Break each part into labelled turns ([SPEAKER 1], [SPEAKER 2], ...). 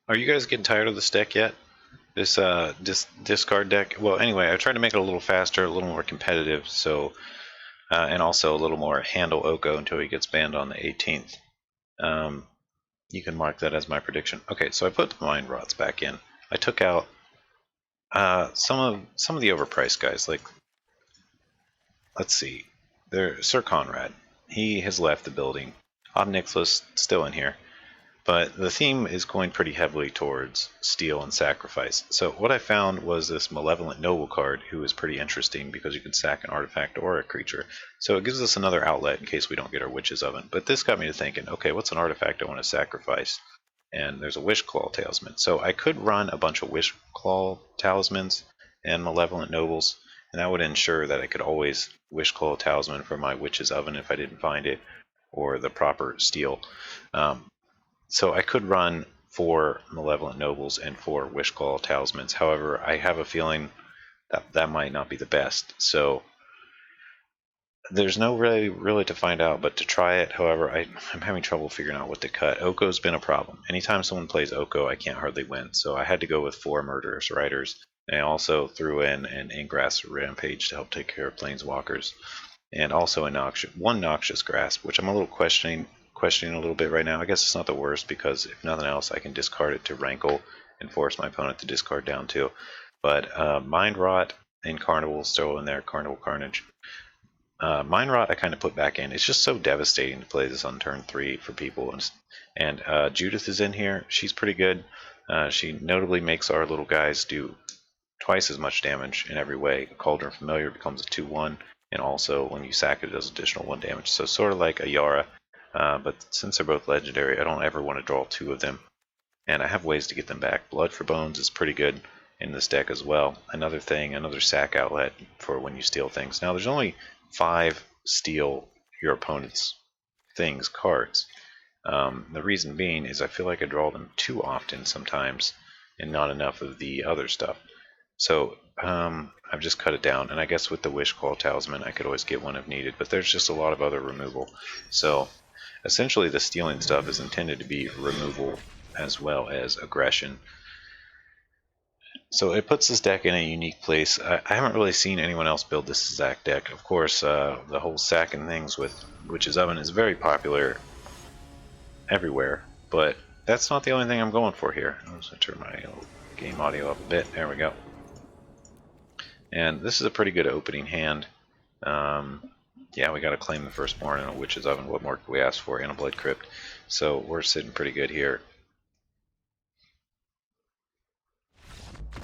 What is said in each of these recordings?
[SPEAKER 1] Are you guys getting tired of this deck yet? This discard deck? Well, anyway, I tried to make it a little faster, a little more competitive, so and also a little more handle Oko until he gets banned on the 18th. You can mark that as my prediction. Okay, so I put the Mind Rots back in. I took out some of the overpriced guys, like, let's see, there's Sir Conrad. He has left the building. Ob Nicholas still in here. But the theme is going pretty heavily towards steal and sacrifice. So what I found was this Malevolent Noble card, who is pretty interesting because you can sack an artifact or a creature. So it gives us another outlet in case we don't get our Witch's Oven. But this got me to thinking, okay, what's an artifact I want to sacrifice? And there's a Wishclaw Talisman. So I could run a bunch of Wishclaw Talismans and Malevolent Nobles, and that would ensure that I could always Wishclaw Talisman for my Witch's Oven if I didn't find it, or the proper steal. So I could run 4 Malevolent Nobles and 4 Wishclaw Talismans. However, I have a feeling that that might not be the best. So there's no really to find out but to try it. However, I'm having trouble figuring out what to cut. Oko's been a problem. Anytime someone plays Oko, I can't hardly win. So I had to go with 4 Murderous Riders. And I also threw in an Ingress Rampage to help take care of Planeswalkers. And also one Noxious Grasp, which I'm a little questioning a little bit right now. I guess it's not the worst because if nothing else, I can discard it to Rankle and force my opponent to discard down too. But Mind Rot and Carnival still in there, Carnival Carnage. Mind Rot I kind of put back in. It's just so devastating to play this on turn 3 for people. And Judith is in here. She's pretty good. She notably makes our little guys do twice as much damage in every way. Cauldron Familiar becomes a 2/1, and also when you sack it, it does additional 1 damage. So sort of like a Yara. But since they're both legendary, I don't ever want to draw 2 of them. And I have ways to get them back. Blood for Bones is pretty good in this deck as well. Another sack outlet for when you steal things. Now there's only 5 steal your opponent's cards. The reason being is I feel like I draw them too often sometimes and not enough of the other stuff. So I've just cut it down, and I guess with the Wishclaw Talisman I could always get one if needed, but there's just a lot of other removal. So essentially, the stealing stuff is intended to be removal as well as aggression. So it puts this deck in a unique place. I haven't really seen anyone else build this exact deck. Of course, the whole sacking things with Witch's Oven is very popular everywhere, but that's not the only thing I'm going for here. I'm just going to turn my game audio up a bit. There we go. And this is a pretty good opening hand. Yeah, we got to claim the Firstborn and a Witch's Oven. What more could we ask for? And a Blood Crypt. So we're sitting pretty good here.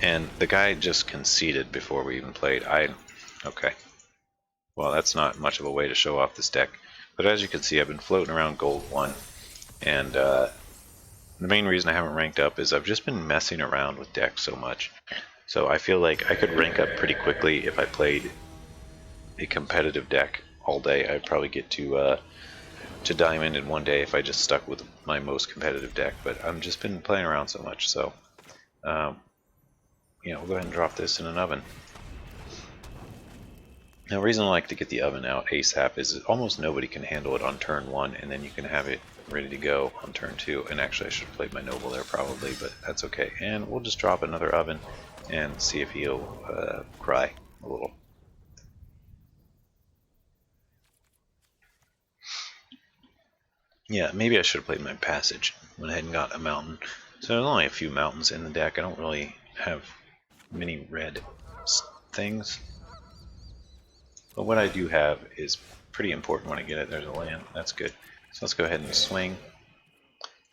[SPEAKER 1] And the guy just conceded before we even played. Okay. Well, that's not much of a way to show off this deck. But as you can see, I've been floating around Gold 1. And the main reason I haven't ranked up is I've just been messing around with decks so much. So I feel like I could rank up pretty quickly if I played a competitive deck all day. I'd probably get to Diamond in one day if I just stuck with my most competitive deck. But I've just been playing around so much, so we'll go ahead and drop this in an oven. Now, the reason I like to get the oven out ASAP is that almost nobody can handle it on turn 1, and then you can have it ready to go on turn 2. And actually, I should have played my Noble there probably, but that's okay. And we'll just drop another oven and see if he'll cry a little. Yeah, maybe I should have played my Passage. Went ahead and got a mountain. So there's only a few mountains in the deck. I don't really have many red things. But what I do have is pretty important when I get it. There's a land. That's good. So let's go ahead and swing.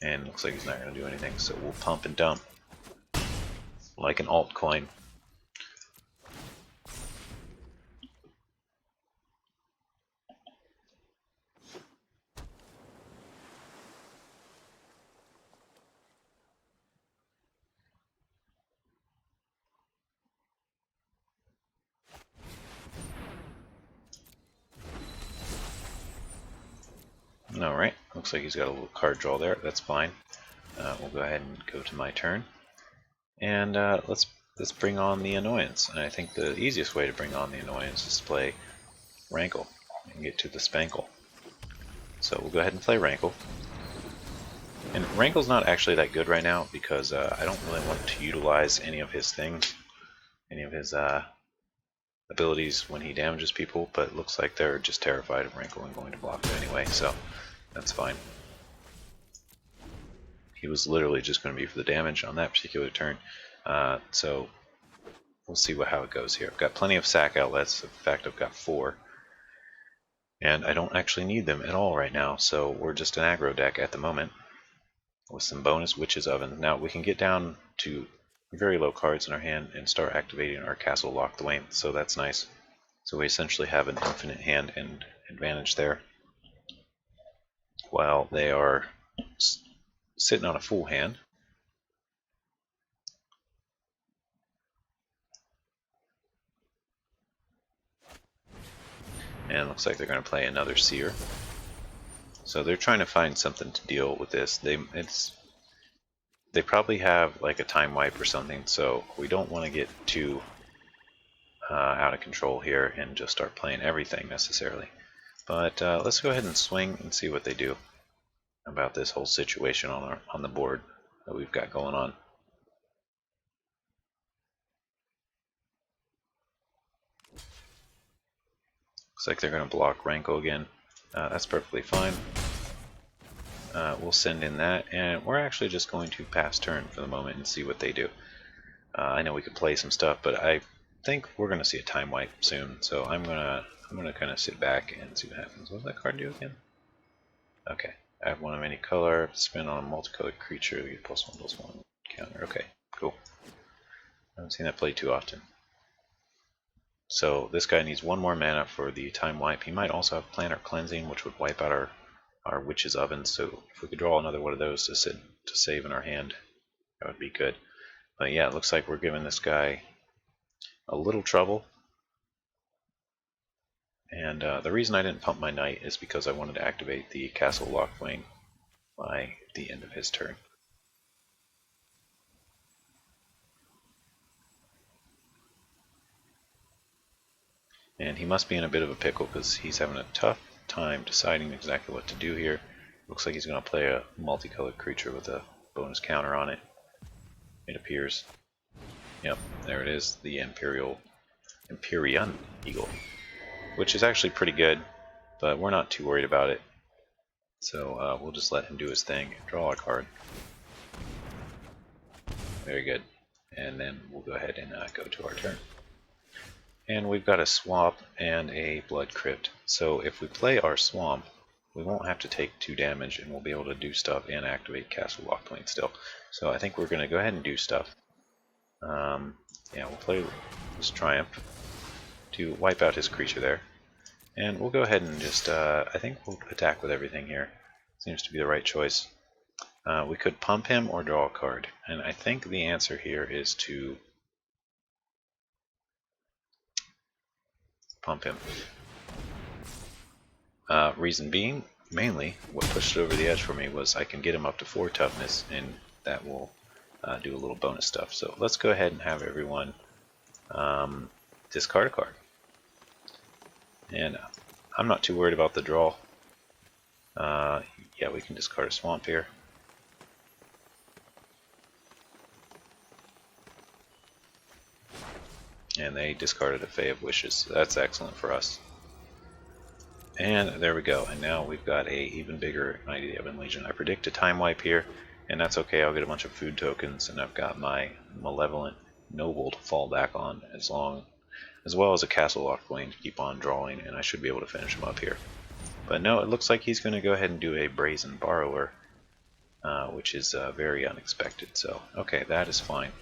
[SPEAKER 1] And looks like he's not going to do anything. So we'll pump and dump. Like an altcoin. Alright, looks like he's got a little card draw there. That's fine. We'll go ahead and go to my turn. And let's bring on the Annoyance. And I think the easiest way to bring on the Annoyance is to play Rankle and get to the Spankle. So we'll go ahead and play Rankle. And Rankle's not actually that good right now because I don't really want to utilize any of his things, any of his abilities when he damages people, but it looks like they're just terrified of Rankle and going to block it anyway, so that's fine. He was literally just going to be for the damage on that particular turn, so we'll see how it goes here. I've got plenty of sack outlets. In fact, I've got 4. And I don't actually need them at all right now, so we're just an aggro deck at the moment with some bonus Witch's Oven. Now we can get down to very low cards in our hand and start activating our Castle Lock the Wain, so that's nice. So we essentially have an infinite hand and advantage there, while they are sitting on a full hand. And it looks like they're going to play another Seer. So they're trying to find something to deal with this. They probably have like a time wipe or something, so we don't want to get too out of control here and just start playing everything necessarily. But let's go ahead and swing and see what they do about this whole situation on the board that we've got going on. Looks like they're going to block Rankle again. That's perfectly fine. We'll send in that, and we're actually just going to pass turn for the moment and see what they do. I know we could play some stuff, but I think we're going to see a time wipe soon, so I'm gonna kind of sit back and see what happens. What does that card do again? Okay, add 1 of any color, spin on a multicolored creature, you get +1/+1 counter. Okay, cool. I haven't seen that played too often. So this guy needs 1 more mana for the time wipe. He might also have Planar Cleansing, which would wipe out our Witch's Oven, so if we could draw another one of those to save in our hand, that would be good. But yeah, it looks like we're giving this guy a little trouble. And the reason I didn't pump my knight is because I wanted to activate the Castle Lockwing by the end of his turn. And he must be in a bit of a pickle because he's having a tough time deciding exactly what to do here. Looks like he's going to play a multicolored creature with a bonus counter on it. It appears. Yep, there it is, the Empyrean Eagle, which is actually pretty good, but we're not too worried about it. So we'll just let him do his thing, draw a card. Very good. And then we'll go ahead and go to our turn. And we've got a Swamp and a Blood Crypt. So if we play our Swamp, we won't have to take 2 damage, and we'll be able to do stuff and activate Castle Lockplane still. So I think we're going to go ahead and do stuff. Yeah, we'll play this Triumph to wipe out his creature there. And we'll go ahead and just, I think we'll attack with everything here. Seems to be the right choice. We could pump him or draw a card. And I think the answer here is to pump him. Reason being, mainly, what pushed it over the edge for me was I can get him up to 4 toughness, and that will do a little bonus stuff. So let's go ahead and have everyone discard a card. And I'm not too worried about the draw. Yeah, we can discard a Swamp here. And they discarded a Fae of Wishes. So that's excellent for us. And there we go. And now we've got a even bigger Knight of the Ebon Legion. I predict a time wipe here, and that's okay. I'll get a bunch of food tokens, and I've got my Malevolent Noble to fall back on, as well as a Castle Lockwing to keep on drawing, and I should be able to finish him up here. But no, it looks like he's going to go ahead and do a Brazen Borrower, which is very unexpected. So, okay, that is fine.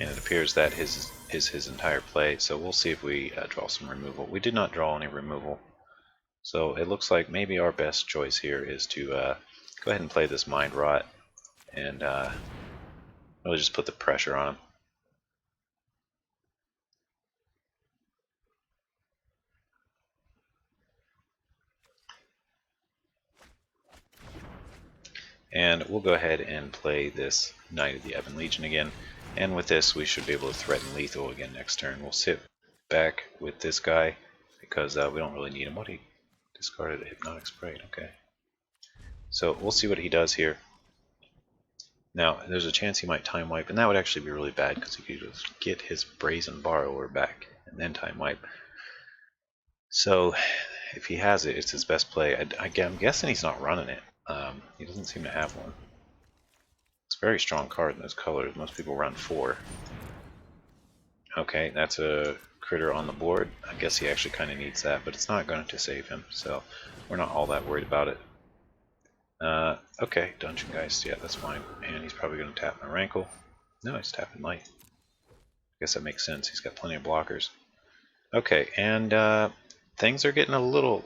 [SPEAKER 1] And it appears that is his entire play, so we'll see if we draw some removal. We did not draw any removal, so it looks like maybe our best choice here is to go ahead and play this Mind Rot and really just put the pressure on him. And we'll go ahead and play this Knight of the Ebon Legion again. And with this, we should be able to threaten lethal again next turn. We'll sit back with this guy because we don't really need him. What, he discarded a Hypnotic Sprite, okay. So we'll see what he does here. Now, there's a chance he might time wipe, and that would actually be really bad because he could just get his Brazen Borrower back and then time wipe. So if he has it, it's his best play. I'm guessing he's not running it. He doesn't seem to have one. It's a very strong card in those colors. Most people run 4. Okay, that's a critter on the board. I guess he actually kind of needs that, but it's not going to save him, so we're not all that worried about it. Okay, Dungeon Geist, yeah, that's fine. And he's probably going to tap my Rankle. No, he's tapping Light. I guess that makes sense. He's got plenty of blockers. Okay, and things are getting a little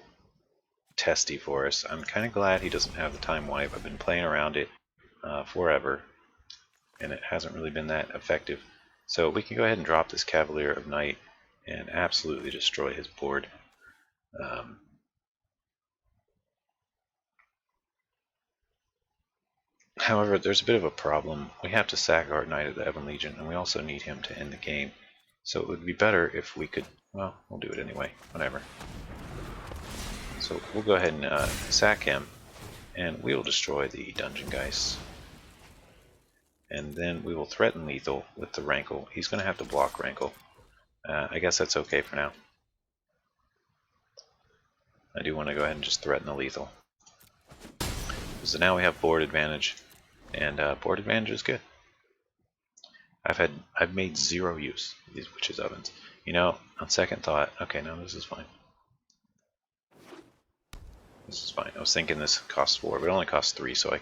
[SPEAKER 1] testy for us. I'm kind of glad he doesn't have the time wipe. I've been playing around it forever, and it hasn't really been that effective. So we can go ahead and drop this Cavalier of Night and absolutely destroy his board. However, there's a bit of a problem. We have to sack our Knight of the Ebon Legion, and we also need him to end the game. So it would be better if we could, well, we'll do it anyway, whatever. So we'll go ahead and sack him, and we will destroy the Dungeon Geist. And then we will threaten lethal with the Rankle. He's going to have to block Rankle. I guess that's okay for now. I do want to go ahead and just threaten the lethal. So now we have board advantage, and board advantage is good. I've made 0 use of these Witch's Ovens. You know, on second thought, okay, no, this is fine. This is fine. I was thinking this costs 4, but it only costs 3, so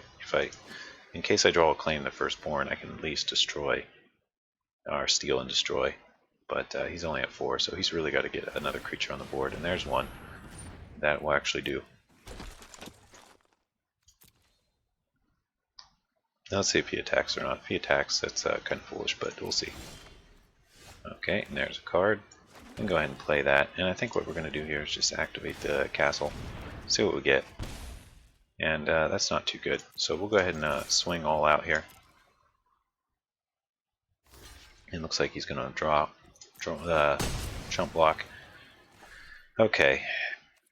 [SPEAKER 1] in case I draw a claim the firstborn, I can at least destroy, or steal and destroy. But he's only at 4, so he's really got to get another creature on the board, and there's one that will actually do. Now let's see if he attacks or not. If he attacks, that's kind of foolish, but we'll see. Okay, and there's a card. We can go ahead and play that, and I think what we're going to do here is just activate the castle, see what we get. And that's not too good, so we'll go ahead and swing all out here. It looks like he's going to draw chump block. Okay,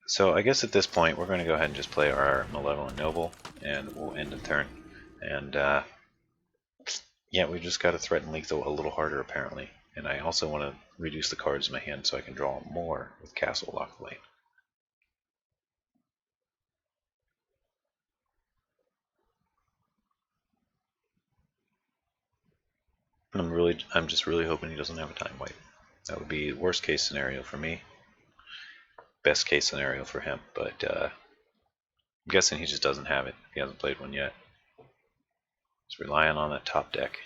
[SPEAKER 1] so I guess at this point we're going to go ahead and just play our Malevolent Noble, and we'll end the turn. And yeah, we've just got to threaten lethal a little harder apparently. And I also want to reduce the cards in my hand so I can draw more with Castle Lock Lane. I'm just really hoping he doesn't have a time wipe. That would be worst case scenario for me. Best case scenario for him, but I'm guessing he just doesn't have it. He hasn't played one yet. He's relying on that top deck.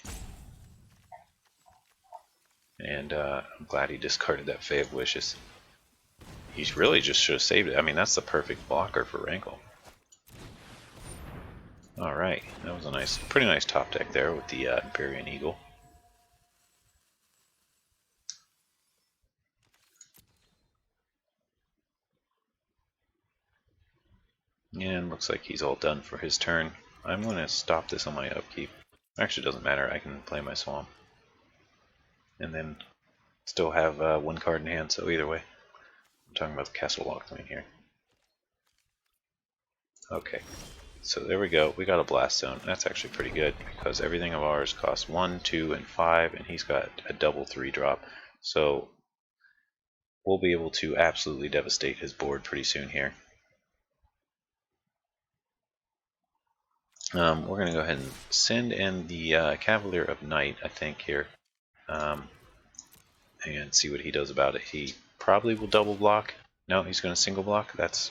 [SPEAKER 1] And I'm glad he discarded that Fae of Wishes. He really just should have saved it. I mean, that's the perfect blocker for Rankle. Alright, that was a pretty nice top deck there with the Empyrean Eagle. And looks like he's all done for his turn. I'm going to stop this on my upkeep. Actually, it doesn't matter. I can play my Swamp. And then still have 1 card in hand, so either way. I'm talking about the Castle Lock Lane here. Okay, so there we go. We got a Blast Zone. That's actually pretty good because everything of ours costs 1, 2, and 5, and he's got a double 3 drop. So we'll be able to absolutely devastate his board pretty soon here. We're going to go ahead and send in the Cavalier of Night, I think, here. And see what he does about it. He probably will double block. No, he's going to single block. That's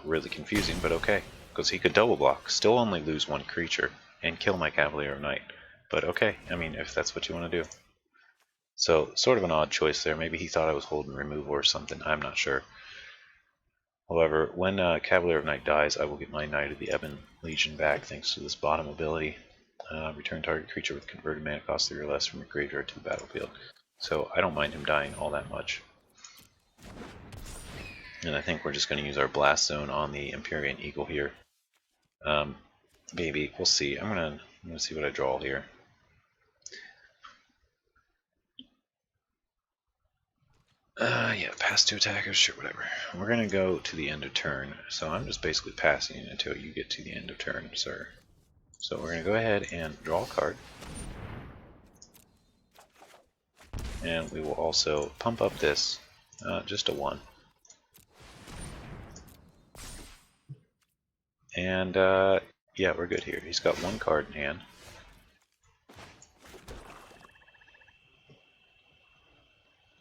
[SPEAKER 1] really confusing, but okay. Because he could double block, still only lose 1 creature, and kill my Cavalier of Night. But okay, I mean, if that's what you want to do. So, sort of an odd choice there. Maybe he thought I was holding removal or something. I'm not sure. However, when Cavalier of Night dies, I will get my Knight of the Ebon Legion back thanks to this bottom ability. Return target creature with converted mana cost 3 or less from your graveyard to the battlefield. So I don't mind him dying all that much. And I think we're just going to use our Blast Zone on the Empyrean Eagle here. Maybe, we'll see. I'm going to Let's see what I draw here. Yeah, pass to attackers, sure, whatever. We're gonna go to the end of turn, so I'm just basically passing until you get to the end of turn, sir. So we're gonna go ahead and draw a card. And we will also pump up this, just a 1. And yeah, we're good here. He's got 1 card in hand.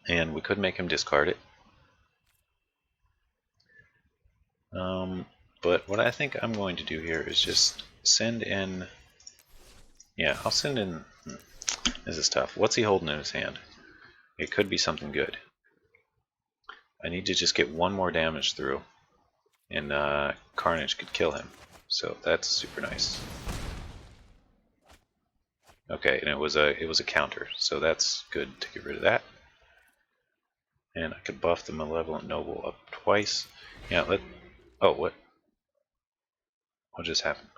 [SPEAKER 1] And we could make him discard it. But what I think I'm going to do here is just send in... Yeah, I'll send in... This is tough. What's he holding in his hand? It could be something good. I need to just get 1 more damage through, and Carnage could kill him. So that's super nice. Okay, and it was a counter, so that's good to get rid of that. And I could buff the Malevolent Noble up twice. Yeah, oh, what just happened?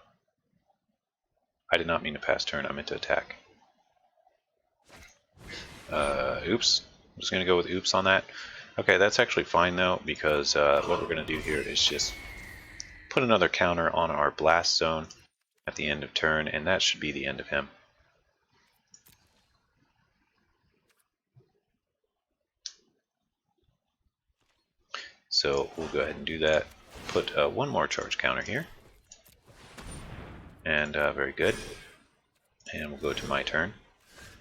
[SPEAKER 1] I did not mean to pass turn, I meant to attack. Oops. I'm just going to go with oops on that. Okay, that's actually fine though, because what we're going to do here is just put another counter on our blast zone at the end of turn, and that should be the end of him. So we'll go ahead and do that. Put 1 more charge counter here. And very good. And we'll go to my turn.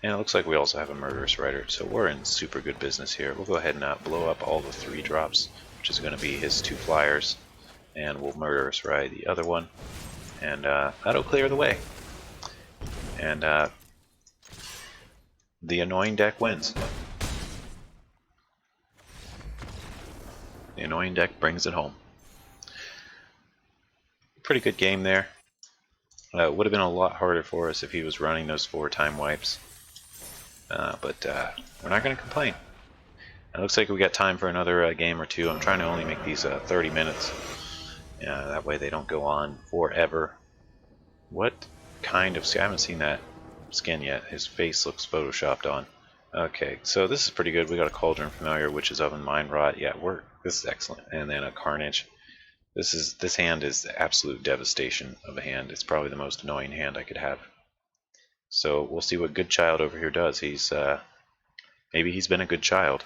[SPEAKER 1] And it looks like we also have a Murderous Rider, so we're in super good business here. We'll go ahead and blow up all the 3 drops, which is going to be his 2 flyers. And we'll Murderous Ride the other one. And that'll clear the way. And the annoying deck wins. The annoying deck brings it home. Pretty good game there. It would have been a lot harder for us if he was running those 4 time wipes. But we're not going to complain. It looks like we got time for another game or 2. I'm trying to only make these 30 minutes. That way they don't go on forever. What kind of... See, I haven't seen that skin yet. His face looks photoshopped on. Okay, so this is pretty good. We got a Cauldron Familiar, Witch's Oven, Mind Rot. Yeah, this is excellent. And then a Carnage. This hand is the absolute devastation of a hand. It's probably the most annoying hand I could have. So we'll see what Good Child over here does. Maybe he's been a good child,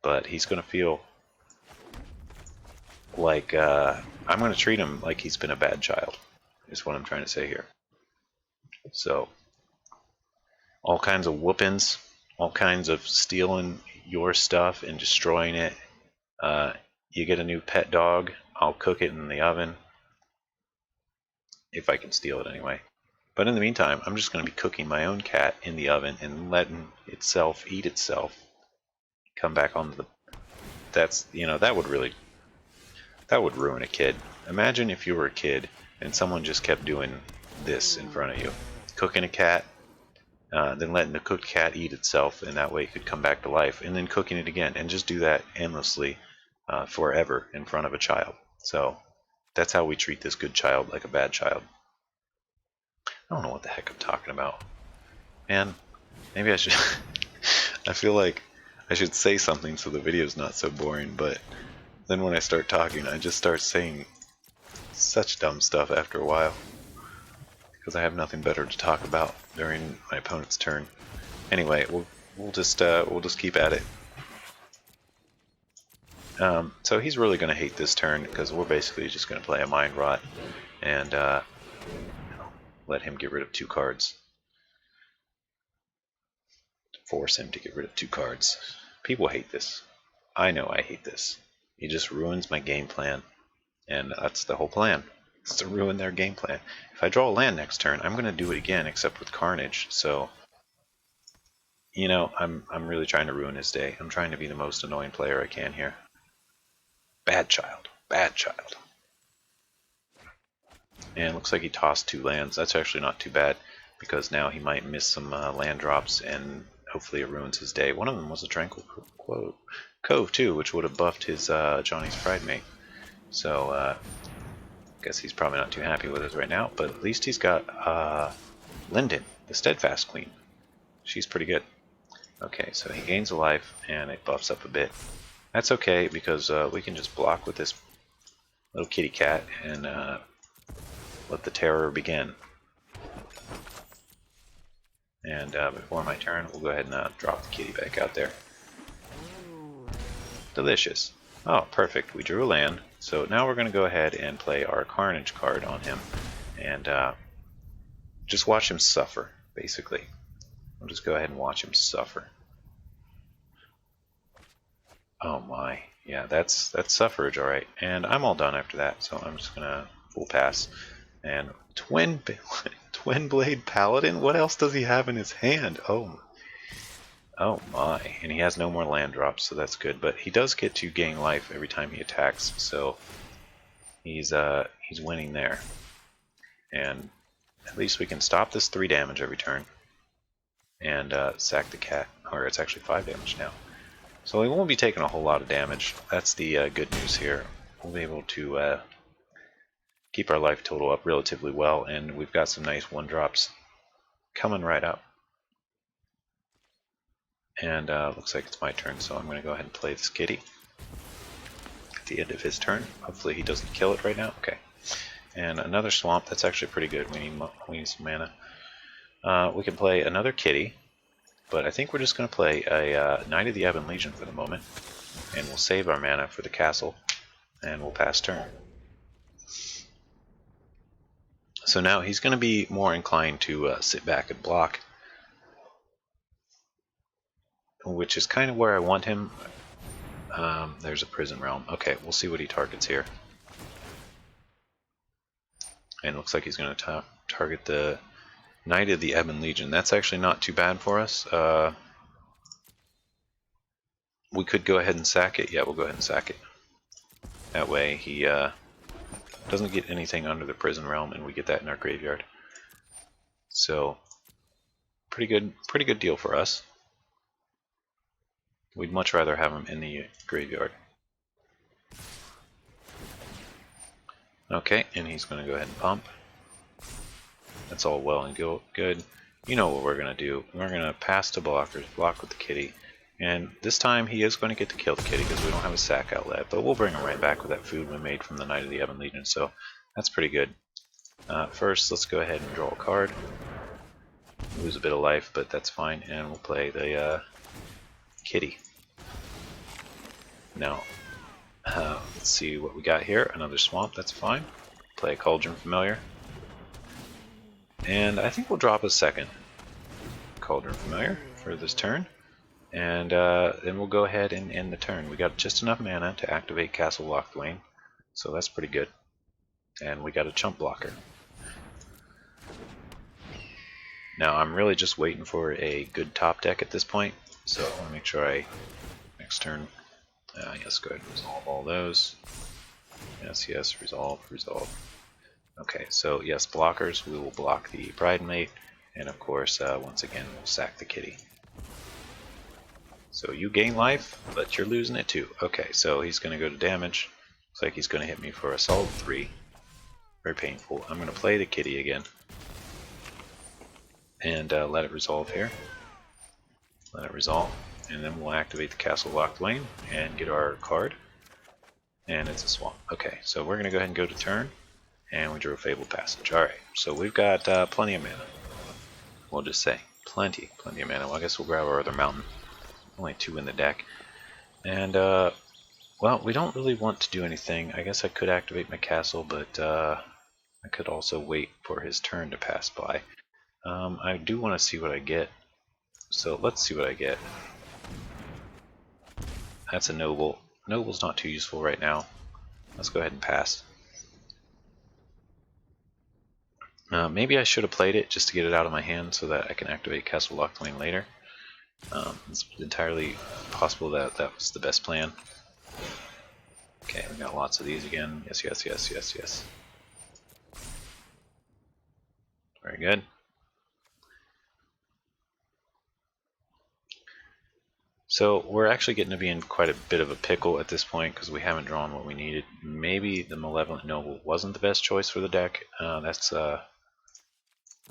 [SPEAKER 1] but he's going to feel like I'm going to treat him like he's been a bad child, is what I'm trying to say here. So all kinds of whoopings, all kinds of stealing your stuff and destroying it. You get a new pet dog, I'll cook it in the oven. If I can steal it anyway. But in the meantime, I'm just going to be cooking my own cat in the oven and letting itself eat itself. Come back on the... That's, that would ruin a kid. Imagine if you were a kid and someone just kept doing this in front of you. Cooking a cat, then letting the cooked cat eat itself, and that way it could come back to life, and then cooking it again, and just do that endlessly forever in front of a child. So that's how we treat this good child like a bad child. I don't know what the heck I'm talking about. Man, maybe I should... I feel like I should say something so the video's not so boring, but then when I start talking, I just start saying such dumb stuff after a while. Because I have nothing better to talk about during my opponent's turn. Anyway, we'll just keep at it. So he's really going to hate this turn, because we're basically just going to play a Mind Rot and let him get rid of 2 cards. Force him to get rid of 2 cards. People hate this. I know I hate this. He just ruins my game plan. And that's the whole plan. It's to ruin their game plan. If I draw a land next turn, I'm going to do it again, except with Carnage. So, I'm really trying to ruin his day. I'm trying to be the most annoying player I can here. Bad child. Bad child. And looks like he tossed 2 lands. That's actually not too bad, because now he might miss some land drops, and hopefully it ruins his day. One of them was a Tranquil Cove too, which would have buffed his Johnny's Pride mate. So, guess he's probably not too happy with us right now, but at least he's got Linden, the Steadfast Queen. She's pretty good. Okay, so he gains a life, and it buffs up a bit. That's okay, because we can just block with this little kitty cat and let the terror begin. And before my turn, we'll go ahead and drop the kitty back out there. Delicious. Oh, perfect. We drew a land. So now we're going to go ahead and play our Carnage card on him. And just watch him suffer, basically. We'll just go ahead and watch him suffer. Oh my. Yeah, that's suffrage, alright. And I'm all done after that, so I'm just going to full pass. And Twin Blade Paladin? What else does he have in his hand? Oh my. And he has no more land drops, so that's good. But he does get to gain life every time he attacks, so he's winning there. And at least we can stop this 3 damage every turn. And sack the cat. Or it's actually 5 damage now. So we won't be taking a whole lot of damage. That's the good news here. We'll be able to keep our life total up relatively well, and we've got some nice 1-drops coming right up. And looks like it's my turn, so I'm going to go ahead and play this kitty at the end of his turn. Hopefully he doesn't kill it right now. Okay. And another swamp. That's actually pretty good. We need some mana. We can play another kitty, but I think we're just going to play a Knight of the Ebon Legion for the moment, and we'll save our mana for the castle, and we'll pass turn. So now he's going to be more inclined to sit back and block, which is kind of where I want him. There's a Prison Realm. Okay, we'll see what he targets here. And it looks like he's going to target the Knight of the Ebon Legion. That's actually not too bad for us. We could go ahead and sack it. Yeah, we'll go ahead and sack it. That way he doesn't get anything under the Prison Realm, and we get that in our graveyard. So pretty good deal for us. We'd much rather have him in the graveyard. Okay, and he's going to go ahead and pump. That's all well and good. You know what we're going to do. We're going to pass to blockers, block with the kitty. And this time he is going to get to kill the kitty because we don't have a sack outlet. But we'll bring him right back with that food we made from the Knight of the Ebon Legion. So that's pretty good. First, let's go ahead and draw a card. Lose a bit of life, but that's fine. And we'll play the kitty. Now, let's see what we got here. Another swamp, that's fine. Play a Cauldron Familiar. And I think we'll drop a second Cauldron Familiar for this turn. And then we'll go ahead and end the turn. We got just enough mana to activate Castle Locthwain, so that's pretty good. And we got a chump blocker. Now I'm really just waiting for a good top deck at this point, so I want to make sure next turn, yes, go ahead and resolve all those. Yes, resolve. Okay, so yes, blockers, we will block the Bridemate, and of course, once again, we'll sack the kitty. So you gain life, but you're losing it too. Okay, so he's going to go to damage. Looks like he's going to hit me for a solid 3. Very painful. I'm going to play the kitty again. And let it resolve here. Let it resolve. And then we'll activate the Castle Locthwain and get our card. And it's a swamp. Okay, so we're going to go ahead and go to turn. And we drew a Fabled Passage. Alright, so we've got plenty of mana. We'll just say plenty of mana. Well, I guess we'll grab our other mountain. Only 2 in the deck. And, well, we don't really want to do anything. I guess I could activate my castle, but I could also wait for his turn to pass by. I do want to see what I get. So let's see what I get. That's a Noble. Noble's not too useful right now. Let's go ahead and pass. Maybe I should have played it just to get it out of my hand so that I can activate Castle Locthwain later. It's entirely possible that that was the best plan. Okay, we got lots of these again. Yes. Very good. So we're actually getting to be in quite a bit of a pickle at this point because we haven't drawn what we needed. Maybe the Malevolent Noble wasn't the best choice for the deck. That's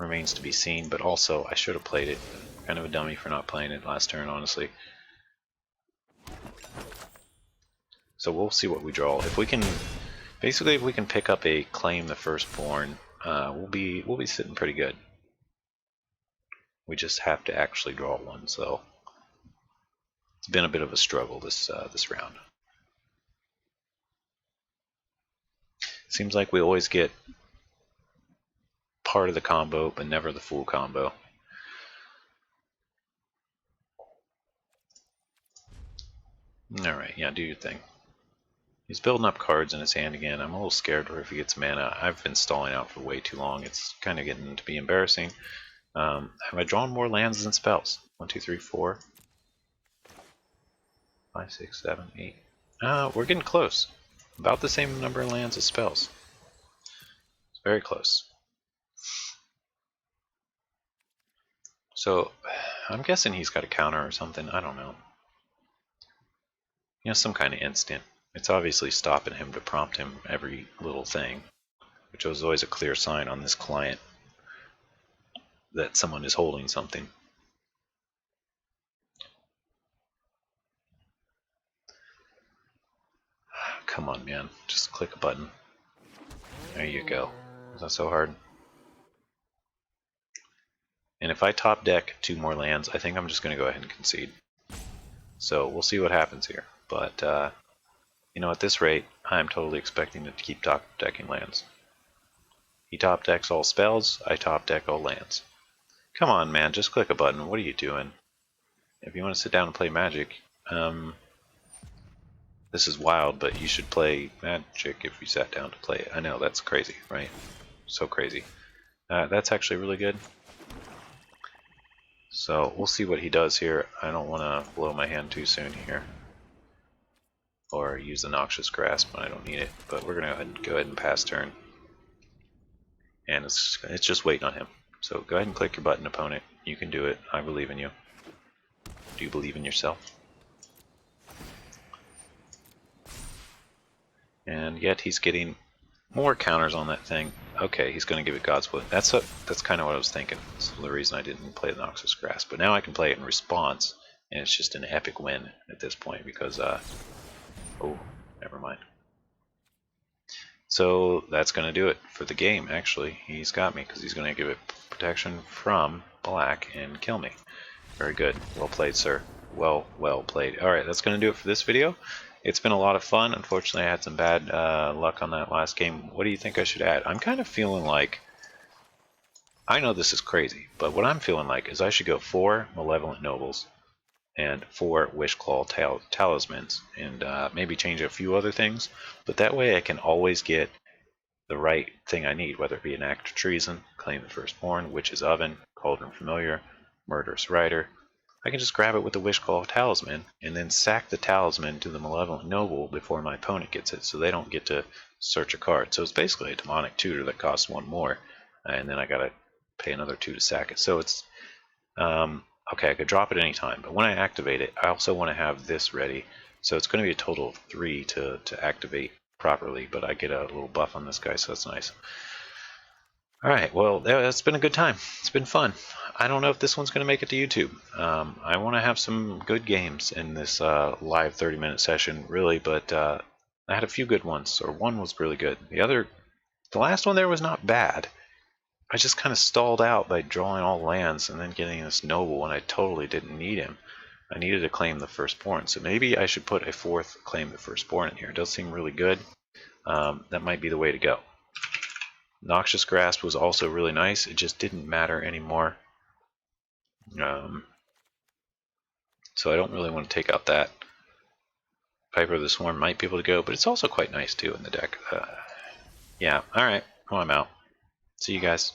[SPEAKER 1] remains to be seen, but also I should have played it. Kind of a dummy for not playing it last turn, honestly. So we'll see what we draw. If we can, basically, if we can pick up a claim the firstborn, we'll be sitting pretty good. We just have to actually draw one, so it's been a bit of a struggle this round. Seems like we always get part of the combo, but never the full combo. Alright, yeah, do your thing. He's building up cards in his hand again. I'm a little scared for if he gets mana. I've been stalling out for way too long. It's kind of getting to be embarrassing. Have I drawn more lands than spells? 1, 2, 3, 4, 5, 6, 7, 8. We're getting close. About the same number of lands as spells. It's very close. So, I'm guessing he's got a counter or something. I don't know. You know, some kind of instant. It's obviously stopping him to prompt him every little thing, which was always a clear sign on this client that someone is holding something. Come on, man. Just click a button. There you go. Is that so hard? And if I top deck 2 more lands, I think I'm just going to go ahead and concede. So we'll see what happens here. But, you know, at this rate, I'm totally expecting to keep top decking lands. He top decks all spells, I top deck all lands. Come on, man, just click a button. What are you doing? If you want to sit down and play Magic, this is wild, but you should play Magic if you sat down to play it. I know, that's crazy, right? So crazy. That's actually really good. So we'll see what he does here. I don't want to blow my hand too soon here. Or use the Noxious Grasp when I don't need it. But we're going to go ahead and pass turn. And it's just waiting on him. So go ahead and click your button, opponent. You can do it. I believe in you. Do you believe in yourself? And yet he's getting more counters on that thing. Okay, he's going to give it God's Will. That's kind of what I was thinking. That's the reason I didn't play the Noxious Grasp. But now I can play it in response, and it's just an epic win at this point because, oh, never mind. So that's going to do it for the game, actually. He's got me because he's going to give it protection from black and kill me. Very good. Well played, sir. Well played. Alright, that's going to do it for this video. It's been a lot of fun. Unfortunately, I had some bad luck on that last game. What do you think I should add? I'm kind of feeling like, I know this is crazy, but what I'm feeling like is I should go 4 Malevolent Nobles and 4 Wishclaw Talismans, and maybe change a few other things, but that way I can always get the right thing I need, whether it be an Act of Treason, Claim the Firstborn, Witch's Oven, Cauldron Familiar, Murderous Rider. I can just grab it with the Wishclaw Talisman and then sack the talisman to the Malevolent Noble before my opponent gets it, so they don't get to search a card. So it's basically a Demonic Tutor that costs 1 more, and then I gotta pay another 2 to sack it. So it's okay, I could drop it any time, but when I activate it, I also want to have this ready. So it's going to be a total of 3 to activate properly, but I get a little buff on this guy, so that's nice. Alright, well, that's been a good time. It's been fun. I don't know if this one's going to make it to YouTube. I want to have some good games in this live 30-minute session, really, but I had a few good ones, or one was really good. The last one there was not bad. I just kind of stalled out by drawing all lands and then getting this noble when I totally didn't need him. I needed to claim the firstborn, so maybe I should put a 4th claim the firstborn in here. It does seem really good. That might be the way to go. Noxious Grasp was also really nice. It just didn't matter anymore. So I don't really want to take out that. Piper of the Swarm might be able to go, but it's also quite nice too in the deck. Yeah, alright. Well, I'm out. See you guys.